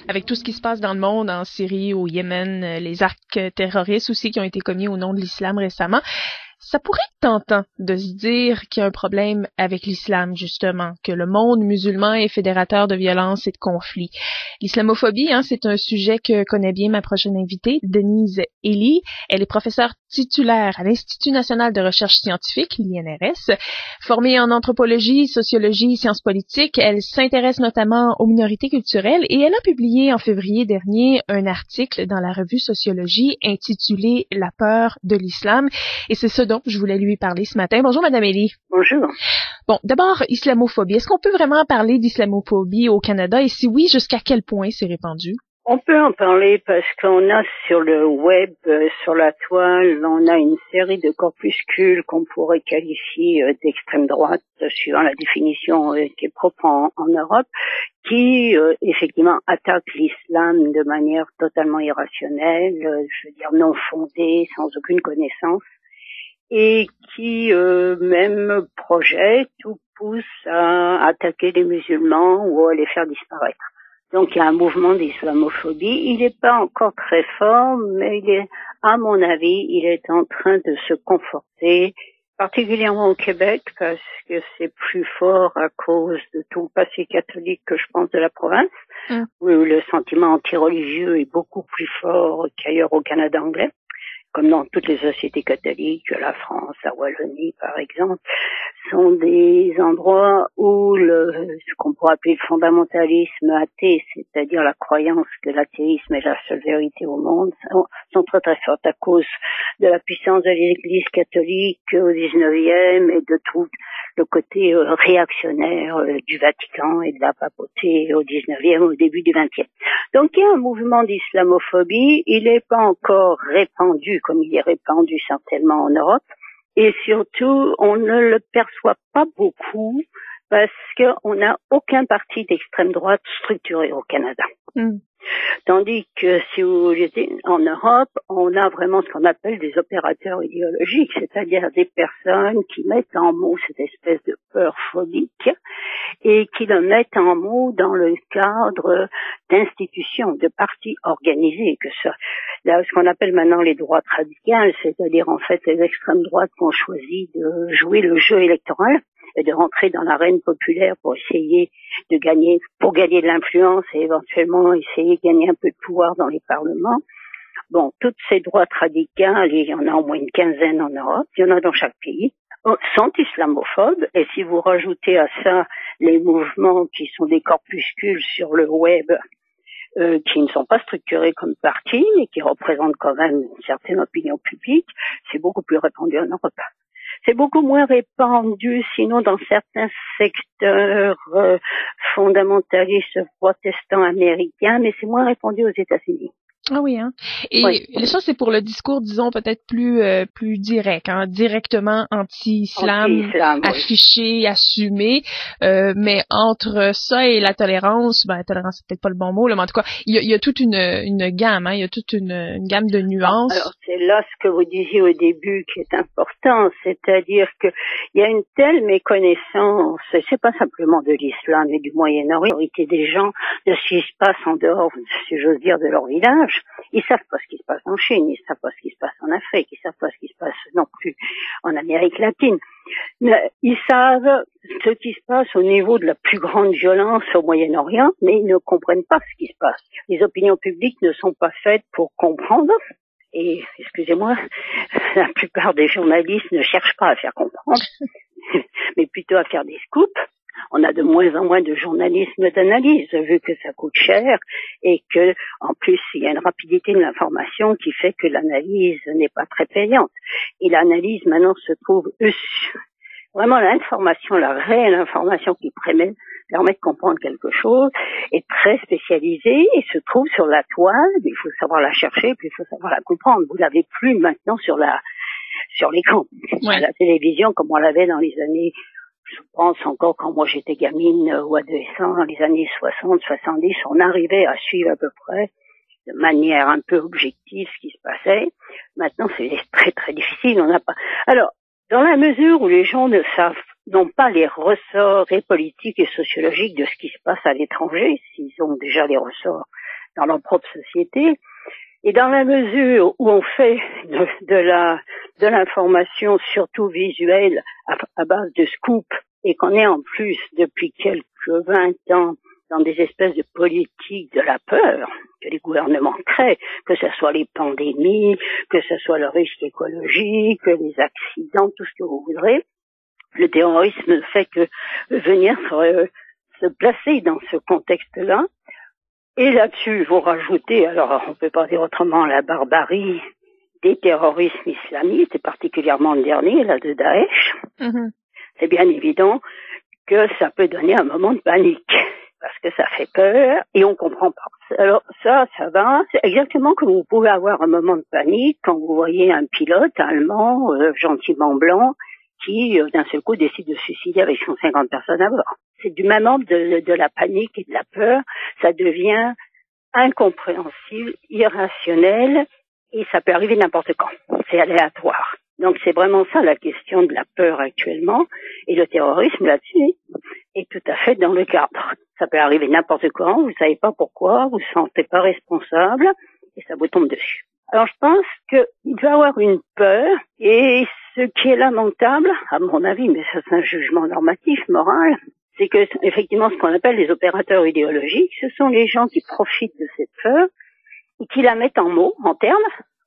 Avec tout ce qui se passe dans le monde, en Syrie, au Yémen, les actes terroristes aussi qui ont été commis au nom de l'islam récemment, ça pourrait être tentant de se dire qu'il y a un problème avec l'islam, justement, que le monde musulman est fédérateur de violence et de conflits. L'islamophobie, c'est un sujet que connaît bien ma prochaine invitée, Denise Elie. Elle est professeure titulaire à l'Institut national de recherche scientifique, l'INRS. Formée en anthropologie, sociologie et sciences politiques, elle s'intéresse notamment aux minorités culturelles et elle a publié en février dernier un article dans la revue Sociologie intitulé « La peur de l'islam ». Et c'est ce dont je voulais lui parler ce matin. Bonjour, Madame Elie. Bonjour. Bon, d'abord, islamophobie. Est-ce qu'on peut vraiment parler d'islamophobie au Canada? Et si oui, jusqu'à quel point c'est répandu? On peut en parler parce qu'on a sur le web, sur la toile, on a une série de corpuscules qu'on pourrait qualifier d'extrême droite, suivant la définition qui est propre en Europe, qui effectivement attaquent l'islam de manière totalement irrationnelle, je veux dire non fondée, sans aucune connaissance, et qui même projette ou pousse à attaquer les musulmans ou à les faire disparaître. Donc il y a un mouvement d'islamophobie. Il n'est pas encore très fort, mais il est, à mon avis, il est en train de se conforter, particulièrement au Québec, parce que c'est plus fort à cause de tout le passé catholique que je pense de la province, où le sentiment anti-religieux est beaucoup plus fort qu'ailleurs au Canada anglais, comme dans toutes les sociétés catholiques, la France, la Wallonie par exemple, sont des endroits où ce qu'on pourrait appeler le fondamentalisme athée, c'est-à-dire la croyance que l'athéisme est la seule vérité au monde, sont très très fortes à cause de la puissance de l'Église catholique au XIXe et de tout le côté réactionnaire du Vatican et de la papauté au XIXe, au début du XXe. Donc il y a un mouvement d'islamophobie, il n'est pas encore répandu comme il est répandu certainement en Europe, et surtout on ne le perçoit pas beaucoup parce qu'on n'a aucun parti d'extrême droite structuré au Canada. Tandis que si vous voulez, en Europe, on a vraiment ce qu'on appelle des opérateurs idéologiques, c'est-à-dire des personnes qui mettent en mots cette espèce de peur phobique et qui le mettent en mots dans le cadre d'institutions, de partis organisés, que ça, là, ce qu'on appelle maintenant les droites radicales, c'est-à-dire en fait les extrêmes droites qui ont choisi de jouer le jeu électoral et de rentrer dans l'arène populaire pour essayer de gagner, pour gagner de l'influence et éventuellement essayer de gagner un peu de pouvoir dans les parlements. Bon, toutes ces droites radicales, il y en a au moins une quinzaine en Europe, il y en a dans chaque pays, sont islamophobes, et si vous rajoutez à ça les mouvements qui sont des corpuscules sur le web, qui ne sont pas structurés comme partis, mais qui représentent quand même une certaine opinion publique, c'est beaucoup plus répandu en Europe. C'est beaucoup moins répandu, sinon dans certains secteurs fondamentalistes protestants américains, mais c'est moins répandu aux États-Unis. Ah oui, Et oui. Ça, c'est pour le discours, disons, peut-être plus direct, directement anti-islam, affiché, assumé. Mais entre ça et la tolérance, tolérance, c'est peut-être pas le bon mot, là, mais en tout cas, il y a toute une gamme, il y a toute une gamme de nuances. Alors, c'est là ce que vous disiez au début qui est important, c'est-à-dire que il y a une telle méconnaissance, c'est pas simplement de l'islam et du Moyen-Orient, des gens de ce qui se passe en dehors, si j'ose dire, de leur village. Ils savent pas ce qui se passe en Chine, ils savent pas ce qui se passe en Afrique, ils savent pas ce qui se passe non plus en Amérique latine. Mais ils savent ce qui se passe au niveau de la plus grande violence au Moyen-Orient, mais ils ne comprennent pas ce qui se passe. Les opinions publiques ne sont pas faites pour comprendre. Et, excusez-moi, la plupart des journalistes ne cherchent pas à faire comprendre, mais plutôt à faire des scoops. On a de moins en moins de journalisme d'analyse, vu que ça coûte cher et que, en plus, il y a une rapidité de l'information qui fait que l'analyse n'est pas très payante. Et l'analyse, maintenant, se trouve vraiment l'information, la réelle information qui permet de comprendre quelque chose est très spécialisée et se trouve sur la toile. Il faut savoir la chercher, puis il faut savoir la comprendre. Vous l'avez plus maintenant sur l'écran, à la télévision, comme on l'avait dans les années, je pense encore quand moi j'étais gamine ou adolescent, dans les années 60, 70, on arrivait à suivre à peu près de manière un peu objective ce qui se passait. Maintenant, c'est très très difficile, on n'a pas. Alors, dans la mesure où les gens ne savent n'ont pas les ressorts et politiques et sociologiques de ce qui se passe à l'étranger, s'ils ont déjà les ressorts dans leur propre société. Et dans la mesure où on fait de l'information surtout visuelle à base de scoop et qu'on est en plus depuis quelques 20 ans dans des espèces de politiques de la peur que les gouvernements créent, que ce soit les pandémies, que ce soit le risque écologique, les accidents, tout ce que vous voudrez, le terrorisme ne fait que venir se placer dans ce contexte-là. Et là-dessus, vous rajoutez, alors on peut pas dire autrement, la barbarie des terrorismes islamistes, et particulièrement le dernier, là, de Daesh. C'est bien évident que ça peut donner un moment de panique, parce que ça fait peur et on comprend pas. Alors ça va, c'est exactement comme vous pouvez avoir un moment de panique quand vous voyez un pilote allemand, gentiment blanc, qui d'un seul coup décide de se suicider avec 150 personnes à bord. C'est du même ordre de la panique et de la peur, ça devient incompréhensible, irrationnel, et ça peut arriver n'importe quand. C'est aléatoire. Donc c'est vraiment ça la question de la peur actuellement, et le terrorisme là-dessus est tout à fait dans le cadre. Ça peut arriver n'importe quand, vous savez pas pourquoi, vous vous sentez pas responsable, et ça vous tombe dessus. Alors je pense qu'il doit y avoir une peur, et ce qui est lamentable, à mon avis, mais ça c'est un jugement normatif, moral, c'est que effectivement ce qu'on appelle les opérateurs idéologiques, ce sont les gens qui profitent de cette peur, et qui la mettent en mots, en termes,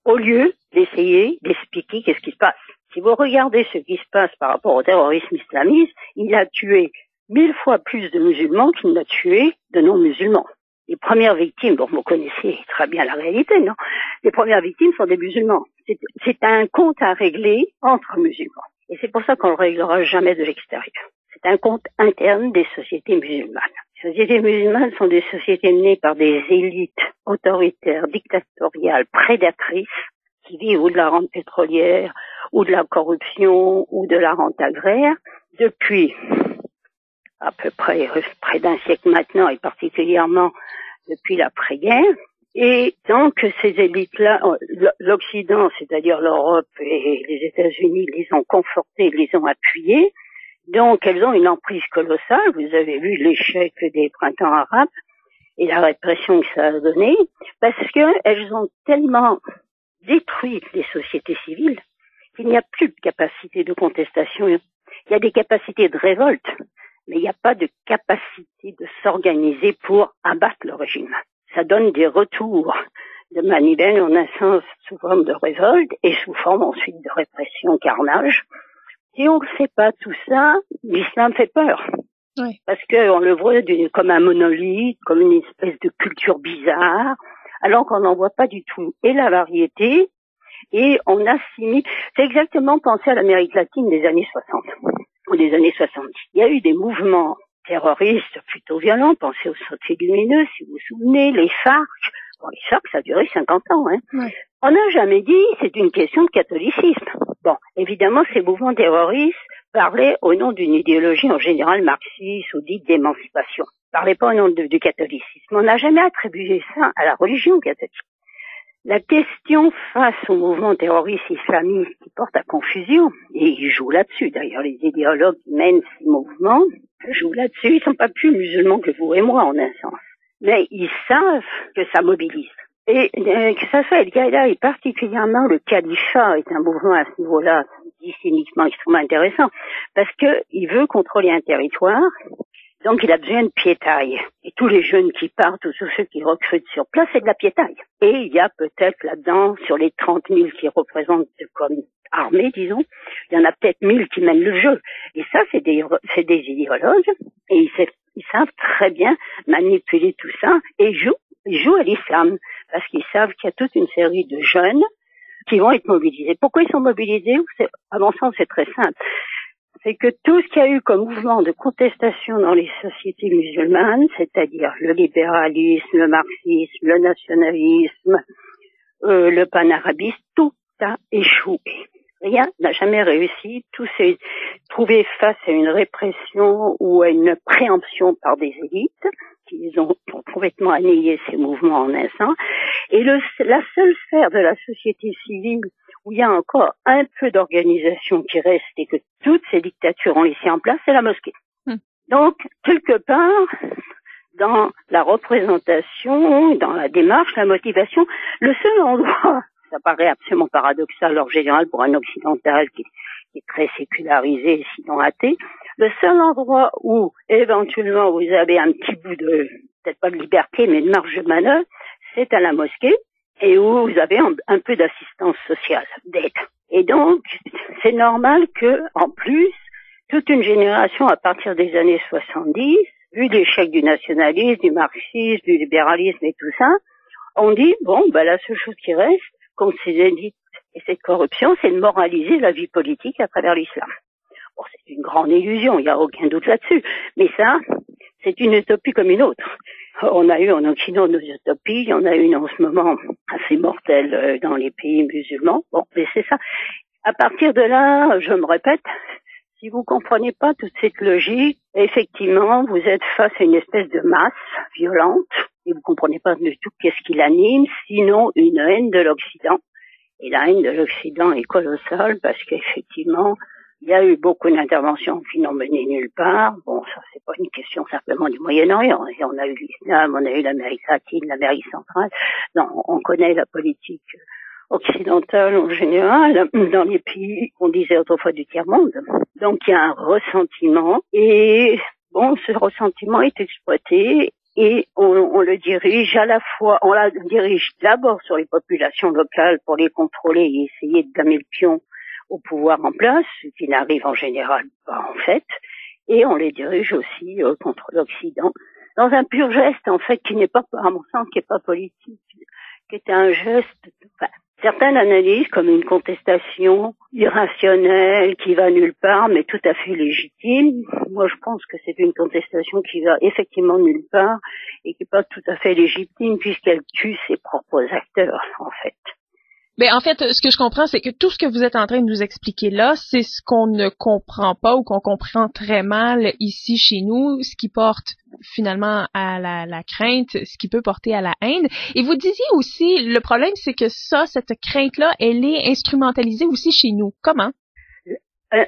au lieu d'essayer d'expliquer qu'est-ce qui se passe. Si vous regardez ce qui se passe par rapport au terrorisme islamiste, il a tué 1000 fois plus de musulmans qu'il n'a tué de non-musulmans. Les premières victimes, bon, vous connaissez très bien la réalité, non? Les premières victimes sont des musulmans. C'est un compte à régler entre musulmans. Et c'est pour ça qu'on le réglera jamais de l'extérieur. C'est un compte interne des sociétés musulmanes. Les sociétés musulmanes sont des sociétés menées par des élites autoritaires, dictatoriales, prédatrices, qui vivent ou de la rente pétrolière, ou de la corruption, ou de la rente agraire, depuis à peu près d'un siècle maintenant, et particulièrement depuis l'après-guerre. Et donc ces élites-là, l'Occident, c'est-à-dire l'Europe et les États-Unis, les ont confortées, les ont appuyées. Donc elles ont une emprise colossale. Vous avez vu l'échec des printemps arabes et la répression que ça a donné, parce qu'elles ont tellement détruit les sociétés civiles qu'il n'y a plus de capacité de contestation. Il y a des capacités de révolte, mais il n'y a pas de capacité de s'organiser pour abattre le régime. Ça donne des retours de manivelle en un sens sous forme de révolte et sous forme ensuite de répression, carnage. Si on ne fait pas tout ça, l'islam fait peur. Oui. Parce qu'on le voit comme un monolithe, comme une espèce de culture bizarre, alors qu'on n'en voit pas du tout. Et la variété, et on assimile. C'est exactement penser à l'Amérique latine des années 60 ou des années 70. Il y a eu des mouvements terroristes plutôt violents, pensez aux Sautés Lumineux, si vous vous souvenez, les FARC. Bon, les FARC, ça a duré 50 ans, hein. Oui. On n'a jamais dit c'est une question de catholicisme. Bon, évidemment, ces mouvements terroristes parlaient au nom d'une idéologie en général marxiste ou dite d'émancipation. Parlaient pas au nom du catholicisme. On n'a jamais attribué ça à la religion catholique. La question face au mouvement terroriste islamiste qui porte à confusion, et ils jouent là-dessus, d'ailleurs les idéologues qui mènent ces mouvements jouent là-dessus, ils sont pas plus musulmans que vous et moi en un sens. Mais ils savent que ça mobilise. Et que ça soit Al-Qaïda et particulièrement le califat est un mouvement à ce niveau-là cyniquement extrêmement intéressant parce que il veut contrôler un territoire, donc il a besoin de piétaille. Et tous les jeunes qui partent ou tous ceux qui recrutent sur place, c'est de la piétaille. Et il y a peut-être là-dedans, sur les 30 000 qui représentent comme armée, disons, il y en a peut-être 1000 qui mènent le jeu. Et ça, c'est des idéologues et ils savent très bien manipuler tout ça et jouent à l'islam parce qu'ils savent qu'il y a toute une série de jeunes qui vont être mobilisés. Pourquoi ils sont mobilisés? À mon sens, c'est très simple. C'est que tout ce qu'il y a eu comme mouvement de contestation dans les sociétés musulmanes, c'est-à-dire le libéralisme, le marxisme, le nationalisme, le panarabisme, tout a échoué. Rien n'a jamais réussi. Tout s'est trouvé face à une répression ou à une préemption par des élites qui ont complètement annihilé ces mouvements en un sens. Et la seule sphère de la société civile où il y a encore un peu d'organisation qui reste et que toutes ces dictatures ont laissé en place, c'est la mosquée. Donc, quelque part, dans la représentation, dans la démarche, la motivation, le seul endroit, ça paraît absolument paradoxal en général pour un occidental qui est très sécularisé, sinon athée, le seul endroit où éventuellement vous avez un petit bout de, peut-être pas de liberté, mais de marge de manœuvre, c'est à la mosquée, et où vous avez un peu d'assistance sociale, d'aide. Et donc, c'est normal que, en plus, toute une génération à partir des années 70, vu l'échec du nationalisme, du marxisme, du libéralisme et tout ça, on dit, bon, la seule chose qui reste contre ces élites et cette corruption, c'est de moraliser la vie politique à travers l'islam. Bon, c'est une grande illusion, il n'y a aucun doute là-dessus. Mais ça, c'est une utopie comme une autre. On a eu en Occident nos utopies, il y en a une en ce moment assez mortelle dans les pays musulmans. Bon, mais c'est ça. À partir de là, je me répète, si vous comprenez pas toute cette logique, effectivement, vous êtes face à une espèce de masse violente et vous comprenez pas du tout qu'est-ce qui l'anime, sinon une haine de l'Occident. Et la haine de l'Occident est colossale parce qu'effectivement, il y a eu beaucoup d'interventions qui n'ont mené nulle part. Bon, ça, c'est pas une question simplement du Moyen-Orient. On a eu l'islam, on a eu l'Amérique latine, l'Amérique centrale. Non, on connaît la politique occidentale en général dans les pays qu'on disait autrefois du tiers-monde. Donc, il y a un ressentiment et bon, ce ressentiment est exploité et on le dirige à la fois, on la dirige d'abord sur les populations locales pour les contrôler et essayer de damer le pion au pouvoir en place, ce qui n'arrive en général pas en fait, et on les dirige aussi contre l'Occident, dans un pur geste en fait qui n'est pas, à mon sens, qui n'est pas politique, qui est un geste, certaines analysent comme une contestation irrationnelle qui va nulle part, mais tout à fait légitime. Moi, je pense que c'est une contestation qui va effectivement nulle part et qui n'est pas tout à fait légitime puisqu'elle tue ses propres acteurs, en fait. En fait, ce que je comprends, c'est que tout ce que vous êtes en train de nous expliquer là, c'est ce qu'on ne comprend pas ou qu'on comprend très mal ici chez nous, ce qui porte finalement à la crainte, ce qui peut porter à la haine. Et vous disiez aussi, le problème, c'est que cette crainte-là, elle est instrumentalisée aussi chez nous. Comment?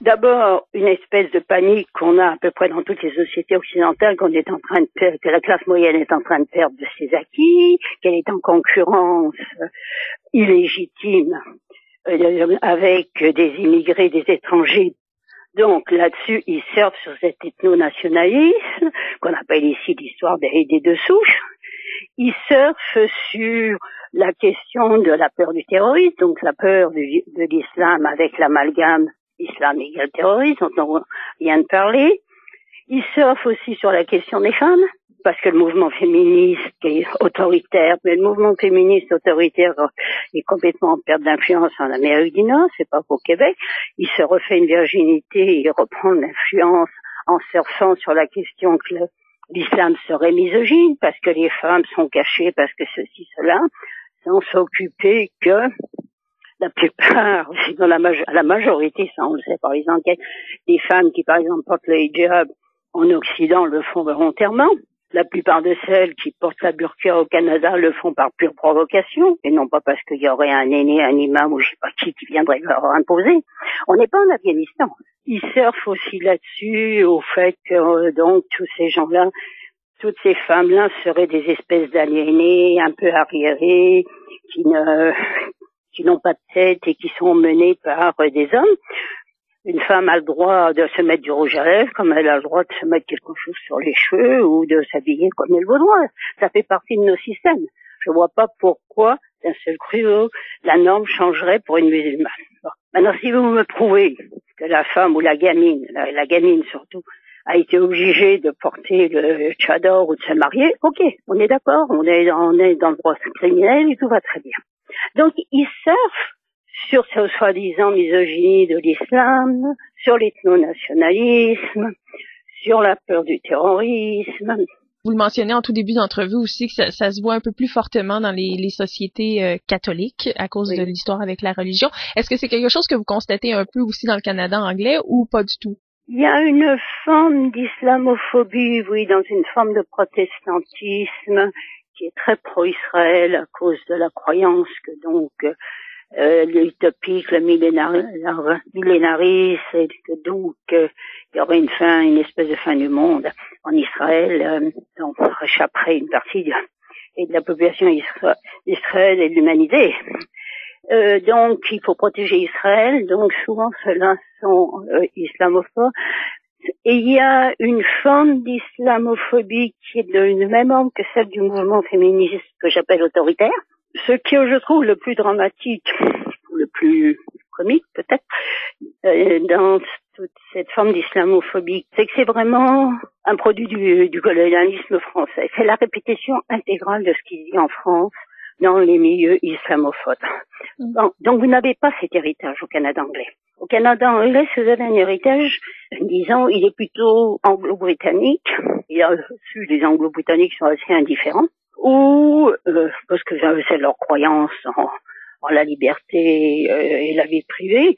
D'abord, une espèce de panique qu'on a à peu près dans toutes les sociétés occidentales, qu'on est en train de perdre, que la classe moyenne est en train de perdre de ses acquis, qu'elle est en concurrence illégitime avec des immigrés, des étrangers. Donc là-dessus, ils surfent sur cet ethno-nationalisme, qu'on appelle ici l'histoire des deux souches. Ils surfent sur la question de la peur du terrorisme, donc la peur de l'islam avec l'amalgame islam égale terrorisme, dont on vient de parler. Ils surfent aussi sur la question des femmes, parce que le mouvement féministe est autoritaire, mais le mouvement féministe autoritaire est complètement en perte d'influence en Amérique du Nord, c'est pas qu'au Québec. Il se refait une virginité et il reprend l'influence en surfant sur la question que l'islam serait misogyne, parce que les femmes sont cachées, parce que ceci, cela, sans s'occuper que la plupart, dans la majorité, ça on le sait par les enquêtes, des femmes qui par exemple portent le hijab en Occident le font volontairement. La plupart de celles qui portent la burqa au Canada le font par pure provocation, et non pas parce qu'il y aurait un aîné, un imam ou je sais pas qui viendrait leur imposer. On n'est pas en Afghanistan. Ils surfent aussi là-dessus au fait que donc tous ces gens-là, toutes ces femmes-là seraient des espèces d'aliénés un peu arriérés, qui n'ont pas de tête et qui sont menées par des hommes. Une femme a le droit de se mettre du rouge à lèvres comme elle a le droit de se mettre quelque chose sur les cheveux ou de s'habiller comme elle veut droit. Ça fait partie de nos systèmes. Je vois pas pourquoi, d'un seul coup, la norme changerait pour une musulmane. Bon. Maintenant, si vous me prouvez que la femme ou la gamine surtout, a été obligée de porter le tchador ou de se marier, ok, on est d'accord, on est dans le droit criminel et tout va très bien. Donc, ils surfent sur ce soi-disant misogynie de l'islam, sur l'ethno-nationalisme, sur la peur du terrorisme. Vous le mentionnez en tout début d'entrevue aussi que ça se voit un peu plus fortement dans les sociétés catholiques à cause de l'histoire avec la religion. Est-ce que c'est quelque chose que vous constatez un peu aussi dans le Canada anglais ou pas du tout? Il y a une forme d'islamophobie, oui, dans une forme de protestantisme qui est très pro-Israël à cause de la croyance que donc l'utopique, le millénarisme, et que donc il y aurait une espèce de fin du monde en Israël, dont réchapperait une partie de la population d'Israël et de l'humanité. Donc il faut protéger Israël, donc souvent ceux-là sont islamophobes. Et il y a une forme d'islamophobie qui est de même ordre que celle du mouvement féministe que j'appelle autoritaire. Ce que je trouve le plus dramatique, ou le plus comique peut-être, dans toute cette forme d'islamophobie, c'est que c'est vraiment un produit du colonialisme français. C'est la répétition intégrale de ce qui se dit en France dans les milieux islamophobes. Bon, donc vous n'avez pas cet héritage au Canada anglais. Au Canada anglais, vous avez un héritage, disons, il est plutôt anglo-britannique. Il y a reçu des anglo-britanniques qui sont assez indifférents, ou parce que c'est leur croyance en la liberté et la vie privée.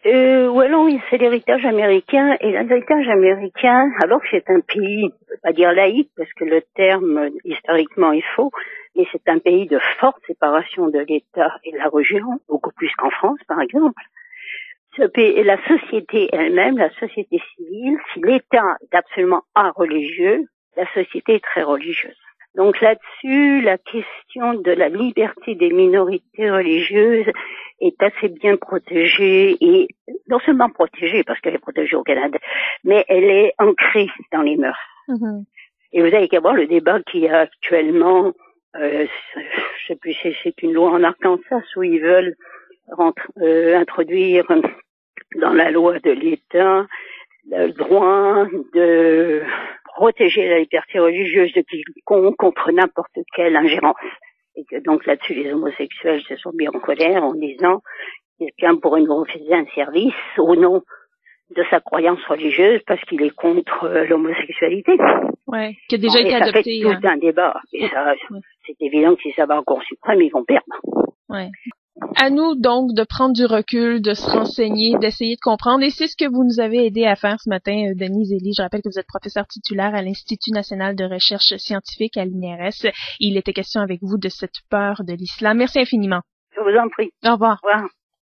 Ou alors c'est l'héritage américain, et l'héritage américain, alors que c'est un pays, on peut pas dire laïque, parce que le terme historiquement est faux, mais c'est un pays de forte séparation de l'État et de la religion, beaucoup plus qu'en France par exemple. Et la société elle-même, la société civile, si l'État est absolument religieux, la société est très religieuse. Donc là-dessus, la question de la liberté des minorités religieuses est assez bien protégée, et non seulement protégée parce qu'elle est protégée au Canada, mais elle est ancrée dans les mœurs. Mm-hmm. Et vous avez qu'à voir le débat qu'il y a actuellement, je sais plus si c'est une loi en Arkansas où ils veulent introduire dans la loi de l'État le droit de protéger la liberté religieuse de quiconque contre n'importe quelle ingérence. Et que donc là-dessus, les homosexuels se sont mis en colère en disant quelqu'un pourrait nous refuser un service au nom de sa croyance religieuse parce qu'il est contre l'homosexualité. Ouais, qui a déjà été adopté. Ça fait tout un débat. Et ça, c'est évident que si ça va en Cour suprême, ils vont perdre. Ouais. À nous donc de prendre du recul, de se renseigner, d'essayer de comprendre. Et c'est ce que vous nous avez aidé à faire ce matin, Denise Elie. Je rappelle que vous êtes professeur titulaire à l'Institut national de recherche scientifique à l'INRS. Il était question avec vous de cette peur de l'islam. Merci infiniment. Je vous en prie. Au revoir. Au revoir.